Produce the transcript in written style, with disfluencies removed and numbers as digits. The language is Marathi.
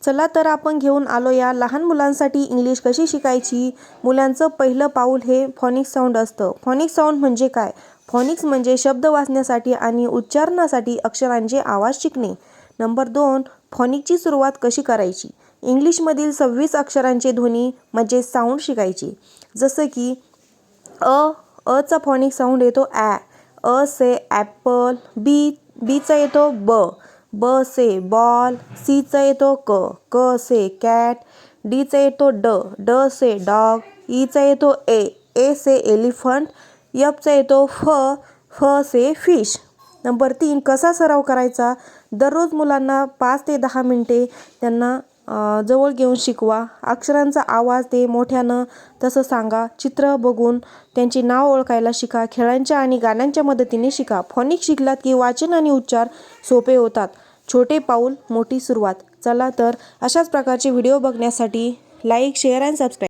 चला तर आपण घेऊन आलो या लहान मुलांसाठी इंग्लिश कशी शिकायची। मुलांचं पहिलं पाऊल हे फॉनिक्स साऊंड असतं। फॉनिक्स साऊंड म्हणजे काय? फॉनिक्स म्हणजे शब्द वाचण्यासाठी आणि उच्चारणासाठी अक्षरांचे आवाज शिकणे। नंबर 2, फॉनिकची सुरुवात कशी करायची। इंग्लिशमधील 26 अक्षरांचे ध्वनी म्हणजे साऊंड शिकायची। जसं की अचा फॉनिक साऊंड येतो ॲ, अ से ॲपल, बीचा येतो ब से बॉल, सीचा येतो क से कॅट, डीचा येतो ड से डॉग, ईचा येतो ए से एलिफंट, एफचा येतो फ से फिश। नंबर 3, कसा सराव करायचा। दररोज मुलांना 5 ते 10 मिनिटे त्यांना जवळ घेऊन शिकवा। अक्षरांचा आवाज ते मोठ्यानं तसं सांगा। चित्र बघून त्यांची नाव ओळखायला शिका। खेळांच्या आणि गाण्यांच्या मदतीने शिका। फॉनिक शिकलात की वाचन आणि उच्चार सोपे होतात। छोटे पाऊल मोठी सुरुवात। चला तर अशाच प्रकारचे व्हिडिओ बघण्यासाठी लाईक, शेअर अँड सबस्क्राईब